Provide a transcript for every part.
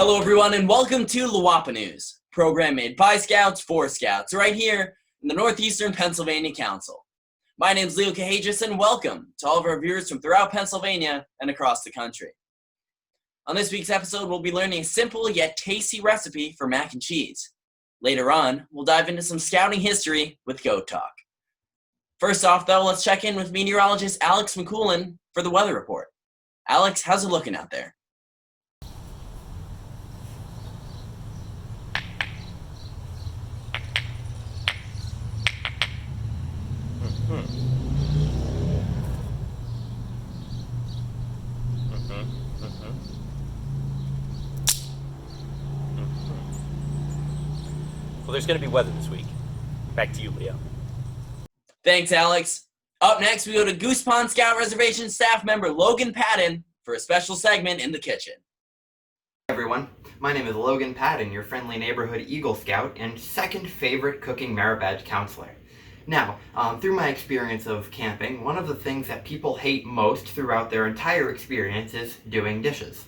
Hello everyone and welcome to Lowwapanews, program made by Scouts for Scouts, right here in the Northeastern Pennsylvania Council. My name is Leo Kahadris and welcome to all of our viewers from throughout Pennsylvania and across the country. On this week's episode, we'll be learning a simple yet tasty recipe for mac and cheese. Later on, we'll dive into some scouting history with Goat Talk. First off though, let's check in with meteorologist Alex McCoolin for the weather report. Alex, how's it looking out there? Well, there's going to be weather this week. Back to you, Leo. Thanks, Alex. Up next, we go to Goose Pond Scout Reservation staff member Logan Patton for a special segment in the kitchen. Hey everyone, my name is Logan Patton, your friendly neighborhood Eagle Scout and second favorite cooking merit badge counselor. Now, through my experience of camping, one of the things that people hate most throughout their entire experience is doing dishes.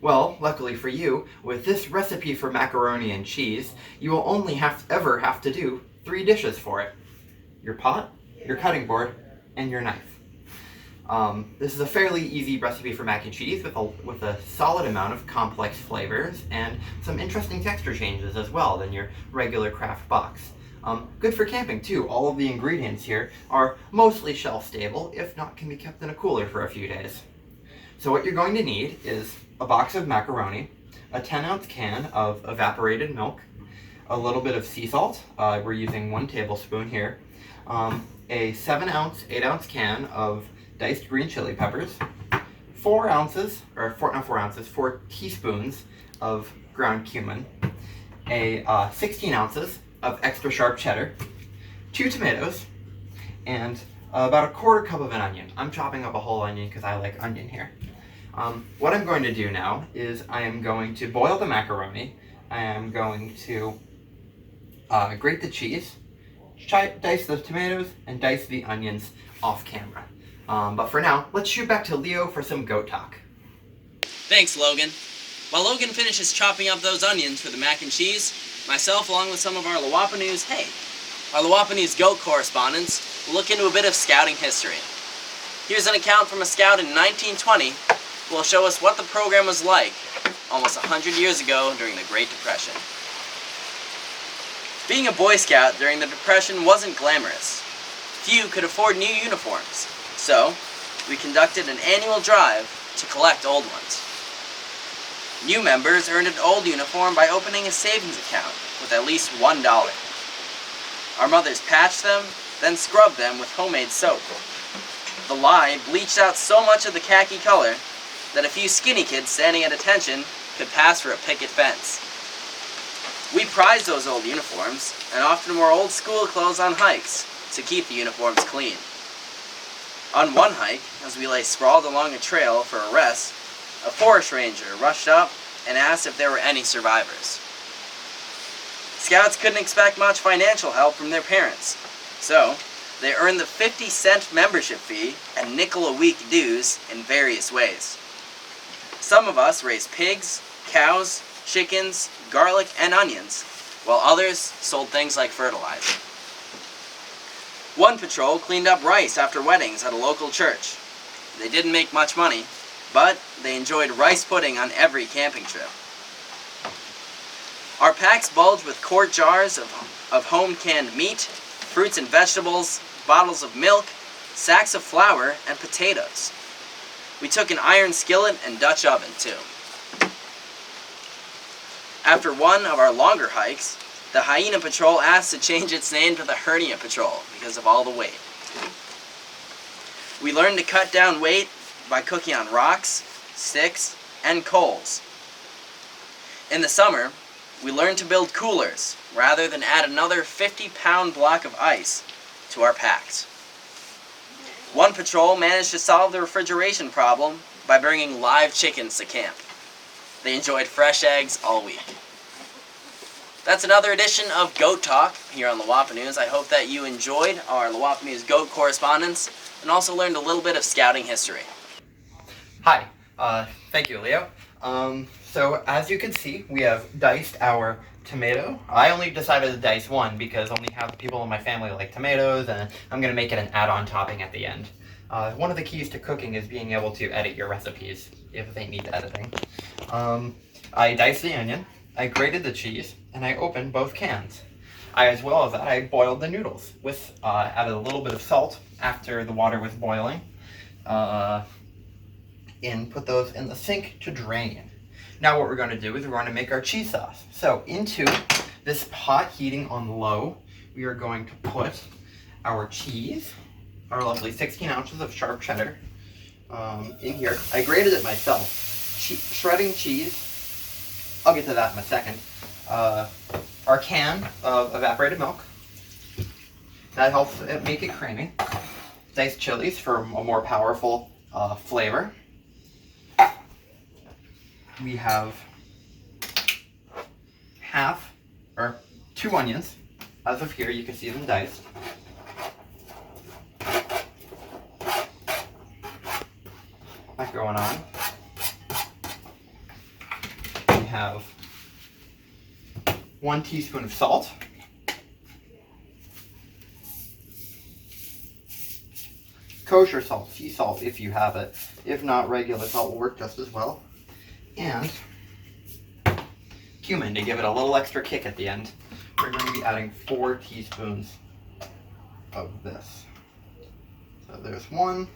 Well, luckily for you, with this recipe for macaroni and cheese, you will only ever have to do 3 dishes for it. Your pot, your cutting board, and your knife. This is a fairly easy recipe for mac and cheese with a solid amount of complex flavors and some interesting texture changes as well than your regular Kraft box. Good for camping too. All of the ingredients here are mostly shelf stable, if not can be kept in a cooler for a few days. So what you're going to need is a box of macaroni, a 10-ounce can of evaporated milk, a little bit of sea salt, we're using 1 tablespoon here, a 7-ounce, 8-ounce can of diced green chili peppers, 4 teaspoons of ground cumin, 16 ounces of extra sharp cheddar, 2 tomatoes, and about a 1/4 cup of an onion. I'm chopping up a whole onion because I like onion here. What I'm going to do now is I am going to boil the macaroni, I am going to grate the cheese, dice the tomatoes, and dice the onions off camera. But for now, let's shoot back to Leo for some goat talk. Thanks, Logan. While Logan finishes chopping up those onions for the mac and cheese, myself, along with some of our Lowwapanews goat correspondents, will look into a bit of scouting history. Here's an account from a scout in 1920 who will show us what the program was like almost 100 years ago during the Great Depression. Being a Boy Scout during the Depression wasn't glamorous. Few could afford new uniforms, so we conducted an annual drive to collect old ones. New members earned an old uniform by opening a savings account with at least $1. Our mothers patched them, then scrubbed them with homemade soap. The lye bleached out so much of the khaki color that a few skinny kids standing at attention could pass for a picket fence. We prized those old uniforms and often wore old school clothes on hikes to keep the uniforms clean. On one hike, as we lay sprawled along a trail for a rest, a forest ranger rushed up and asked if there were any survivors. Scouts couldn't expect much financial help from their parents, so they earned the 50-cent membership fee and nickel-a-week dues in various ways. Some of us raised pigs, cows, chickens, garlic, and onions, while others sold things like fertilizer. One patrol cleaned up rice after weddings at a local church. They didn't make much money, but they enjoyed rice pudding on every camping trip. Our packs bulged with quart jars of home-canned meat, fruits and vegetables, bottles of milk, sacks of flour, and potatoes. We took an iron skillet and Dutch oven, too. After one of our longer hikes, the Hyena Patrol asked to change its name to the Hernia Patrol because of all the weight. We learned to cut down weight by cooking on rocks, sticks, and coals. In the summer, we learned to build coolers rather than add another 50-pound block of ice to our packs. One patrol managed to solve the refrigeration problem by bringing live chickens to camp. They enjoyed fresh eggs all week. That's another edition of Goat Talk here on Lowwapanews. I hope that you enjoyed our Lowwapanews goat correspondence and also learned a little bit of scouting history. Hi, thank you, Leo. So as you can see, we have diced our tomato. I only decided to dice one because only half the people in my family like tomatoes, and I'm going to make it an add-on topping at the end. One of the keys to cooking is being able to edit your recipes if they need editing. I diced the onion, I grated the cheese, and I opened both cans. As well as that, I boiled the noodles with added a little bit of salt after the water was boiling, and put those in the sink to drain. Now what we're going to do is we're going to make our cheese sauce. So into this pot heating on low, we are going to put our cheese, our lovely 16 ounces of sharp cheddar, in here. I grated it myself. Shredding cheese, I'll get to that in a second. Our can of evaporated milk, that helps it make it creamy. Diced chilies for a more powerful flavor. We have two onions. As of here, you can see them diced. That going on. We have 1 teaspoon of salt. Kosher salt, sea salt if you have it. If not, regular salt will work just as well. And cumin to give it a little extra kick at the end. We're going to be adding 4 teaspoons of this. So there's 1.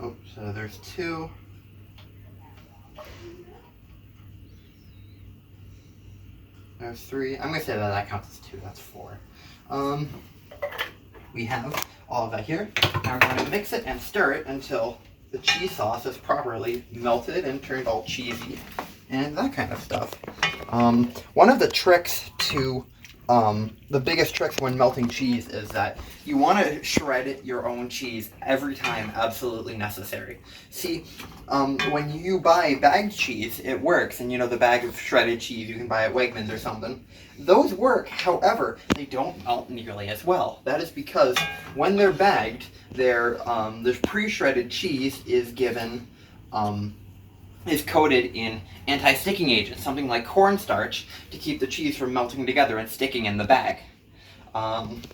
Oh, so there's 2. There's 3. I'm going to say that counts as 2. That's 4. We have all of that here. Now we're going to mix it and stir it until the cheese sauce is properly melted and turned all cheesy and that kind of stuff. One of the tricks to, the biggest tricks when melting cheese is that you want to shred your own cheese every time absolutely necessary. See, when you buy bagged cheese, it works, and you know the bag of shredded cheese you can buy at Wegmans or something. Those work, however, they don't melt nearly as well. That is because when they're bagged, this pre-shredded cheese is given, is coated in anti-sticking agents, something like cornstarch, to keep the cheese from melting together and sticking in the bag.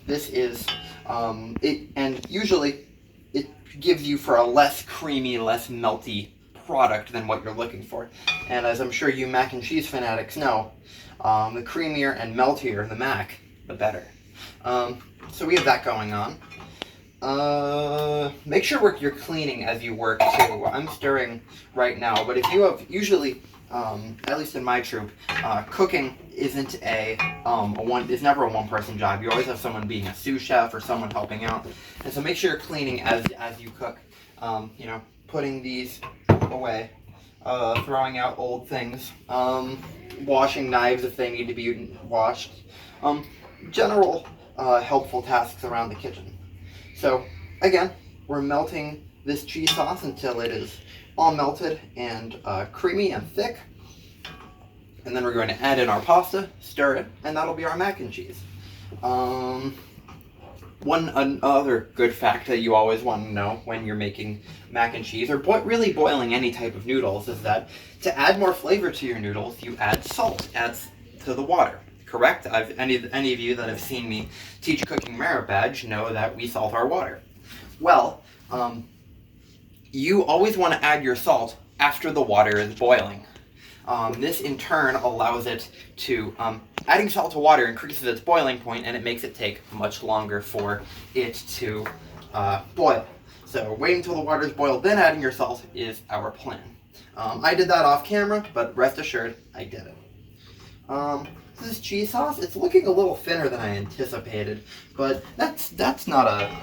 This is, and usually it gives you for a less creamy, less melty product than what you're looking for. And as I'm sure you mac and cheese fanatics know, the creamier and meltier the mac, the better. So we have that going on. Make sure you're cleaning as you work too. I'm stirring right now, but if you have, usually, at least in my troop, cooking isn't is never a one-person job. You always have someone being a sous chef or someone helping out, and so make sure you're cleaning as you cook. You know, putting these away, throwing out old things, washing knives if they need to be washed. General helpful tasks around the kitchen. So again, we're melting this cheese sauce until it is all melted and creamy and thick. And then we're going to add in our pasta, stir it, and that'll be our mac and cheese. One other good fact that you always want to know when you're making mac and cheese, or really boiling any type of noodles, is that to add more flavor to your noodles, you add salt, adds to the water. Correct? Any of you that have seen me teach cooking merit badge know that we salt our water. Well, you always want to add your salt after the water is boiling. This in turn allows it to, adding salt to water increases its boiling point, and it makes it take much longer for it to boil. So waiting until the water is boiled, then adding your salt is our plan. I did that off camera, but rest assured, I did it. This cheese sauce, it's looking a little thinner than I anticipated, but that's no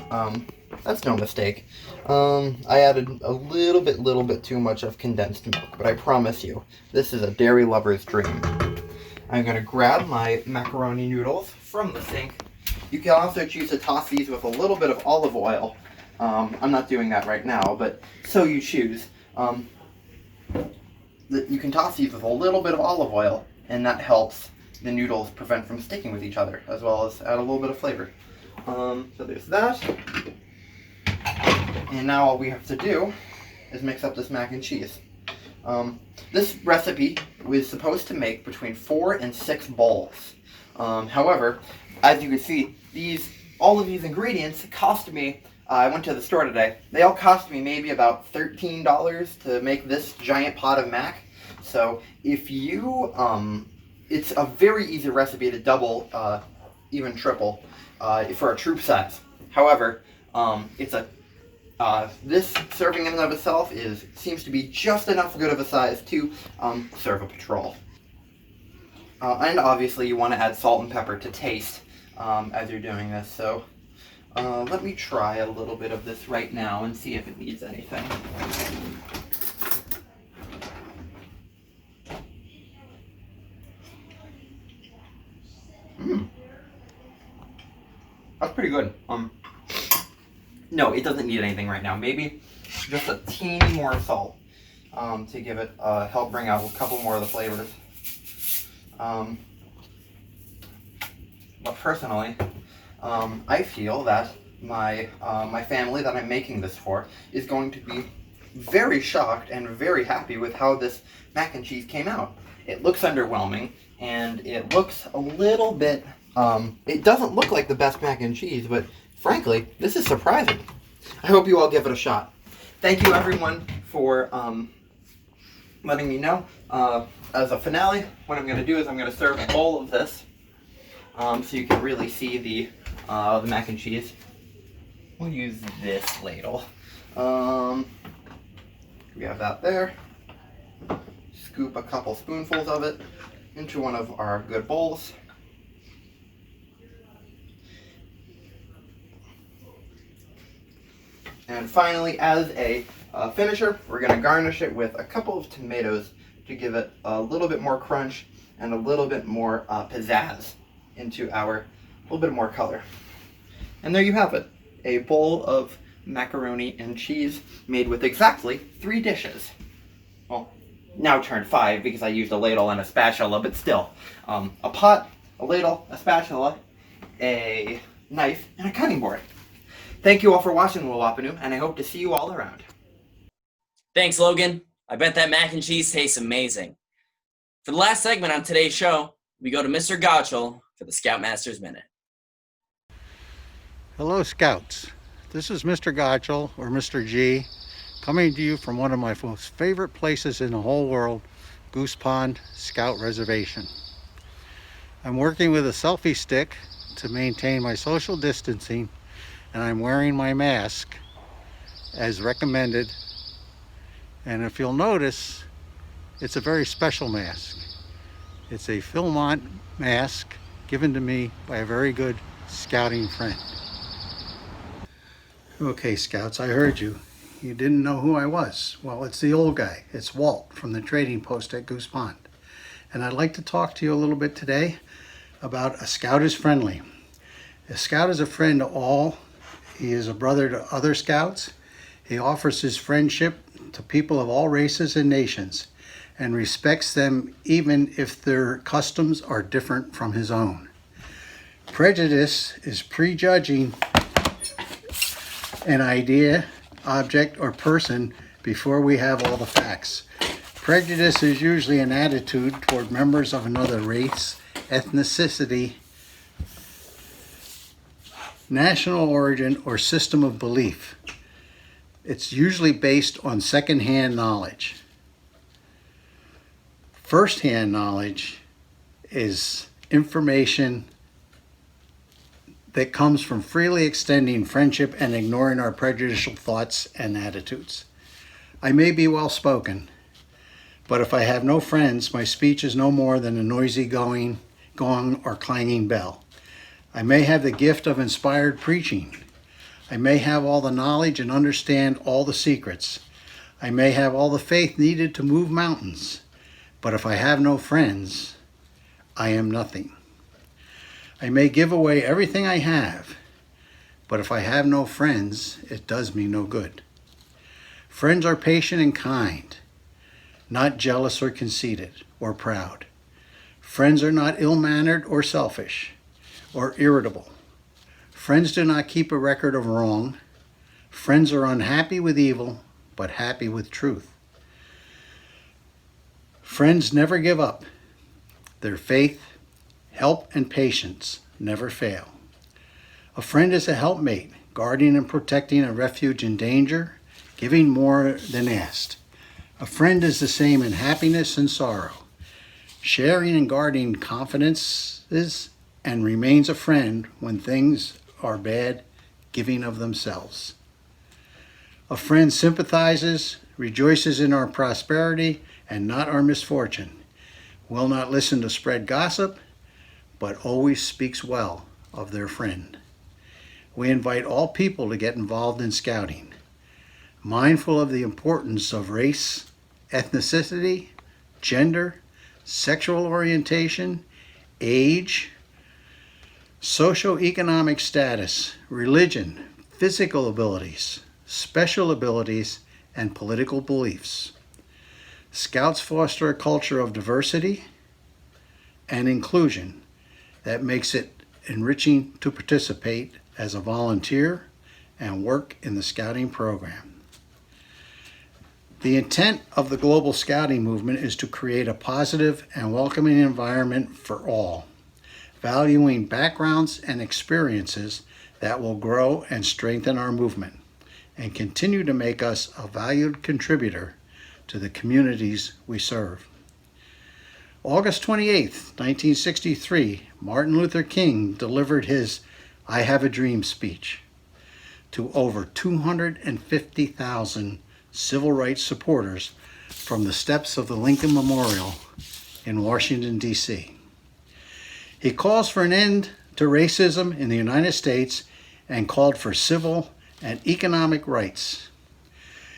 mistake. I added a little bit too much of condensed milk, but I promise you, this is a dairy lover's dream. I'm going to grab my macaroni noodles from the sink. You can also choose to toss these with a little bit of olive oil. I'm not doing that right now, but so you choose. You can toss these with a little bit of olive oil, and that helps the noodles prevent from sticking with each other, as well as add a little bit of flavor. So there's that. And now all we have to do is mix up this mac and cheese. This recipe was supposed to make between 4 and 6 bowls. However, as you can see, all of these ingredients cost me, I went to the store today, they all cost me maybe about $13 to make this giant pot of mac. So if you, it's a very easy recipe to double, even triple, for a troop size. However, this serving in and of itself seems to be just enough good of a size to serve a patrol. And obviously you want to add salt and pepper to taste as you're doing this. So let me try a little bit of this right now and see if it needs anything. That's pretty good. No, it doesn't need anything right now. Maybe just a teeny more salt to give it help bring out a couple more of the flavors. But personally, I feel that my family that I'm making this for is going to be very shocked and very happy with how this mac and cheese came out. It looks underwhelming, and it looks a little bit, it doesn't look like the best mac and cheese, but frankly, this is surprising. I hope you all give it a shot. Thank you everyone for letting me know. As a finale, what I'm going to do is I'm going to serve a bowl of this so you can really see the mac and cheese. We'll use this ladle. We have that there. Scoop a couple spoonfuls of it into one of our good bowls. And finally, as a finisher, we're going to garnish it with a couple of tomatoes to give it a little bit more crunch and a little bit more pizzazz into a little bit more color. And there you have it, a bowl of macaroni and cheese made with exactly 3 dishes. Well, now turned 5 because I used a ladle and a spatula, but still. A pot, a ladle, a spatula, a knife, and a cutting board. Thank you all for watching Lowwapanews, and I hope to see you all around. Thanks, Logan. I bet that mac and cheese tastes amazing. For the last segment on today's show, we go to Mr. Gottschall for the Scoutmaster's Minute. Hello, Scouts. This is Mr. Gottschall, or Mr. G, coming to you from one of my most favorite places in the whole world, Goose Pond Scout Reservation. I'm working with a selfie stick to maintain my social distancing, and I'm wearing my mask as recommended. And if you'll notice, it's a very special mask. It's a Philmont mask given to me by a very good scouting friend. Okay, Scouts, I heard you. You didn't know who I was. Well, it's the old guy. It's Walt from the trading post at Goose Pond. And I'd like to talk to you a little bit today about a Scout is friendly. A Scout is a friend to all. He is a brother to other Scouts. He offers his friendship to people of all races and nations and respects them even if their customs are different from his own. Prejudice is prejudging an idea, object, or person before we have all the facts. Prejudice is usually an attitude toward members of another race, ethnicity, national origin, or system of belief. It's usually based on second-hand knowledge. First-hand knowledge is information that comes from freely extending friendship and ignoring our prejudicial thoughts and attitudes. I may be well-spoken, but if I have no friends, my speech is no more than a noisy gong or clanging bell. I may have the gift of inspired preaching. I may have all the knowledge and understand all the secrets. I may have all the faith needed to move mountains. But if I have no friends, I am nothing. I may give away everything I have, but if I have no friends, it does me no good. Friends are patient and kind, not jealous or conceited or proud. Friends are not ill-mannered or selfish or irritable. Friends do not keep a record of wrong. Friends are unhappy with evil, but happy with truth. Friends never give up. Their faith, help, and patience never fail. A friend is a helpmate, guarding and protecting a refuge in danger, giving more than asked. A friend is the same in happiness and sorrow, sharing and guarding confidences, and remains a friend when things are bad, giving of themselves. A friend sympathizes, rejoices in our prosperity and not our misfortune, will not listen to spread gossip, but always speaks well of their friend. We invite all people to get involved in scouting, mindful of the importance of race, ethnicity, gender, sexual orientation, age, socioeconomic status, religion, physical abilities, special abilities, and political beliefs. Scouts foster a culture of diversity and inclusion that makes it enriching to participate as a volunteer and work in the scouting program. The intent of the global scouting movement is to create a positive and welcoming environment for all, valuing backgrounds and experiences that will grow and strengthen our movement and continue to make us a valued contributor to the communities we serve. August 28, 1963, Martin Luther King delivered his I Have a Dream speech to over 250,000 civil rights supporters from the steps of the Lincoln Memorial in Washington, D.C. He calls for an end to racism in the United States and called for civil and economic rights.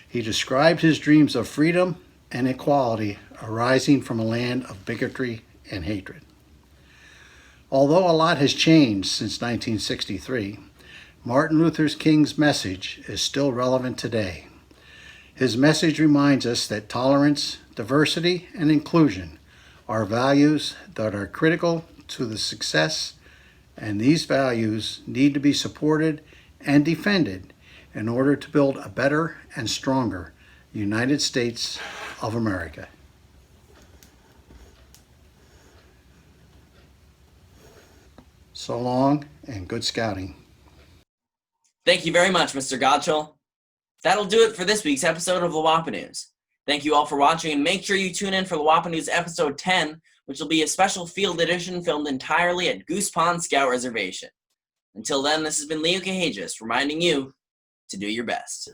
He described his dreams of freedom and equality arising from a land of bigotry and hatred. Although a lot has changed since 1963, Martin Luther King's message is still relevant today. His message reminds us that tolerance, diversity, and inclusion are values that are critical to the success, and these values need to be supported and defended in order to build a better and stronger United States of America. So long and good scouting. Thank you very much, Mr. Godchill. That'll do it for this week's episode of Lowwapanews. Thank you all for watching, and make sure you tune in for Lowwapanews episode 10, which will be a special field edition filmed entirely at Goose Pond Scout Reservation. Until then, this has been Leo Cahages reminding you to do your best.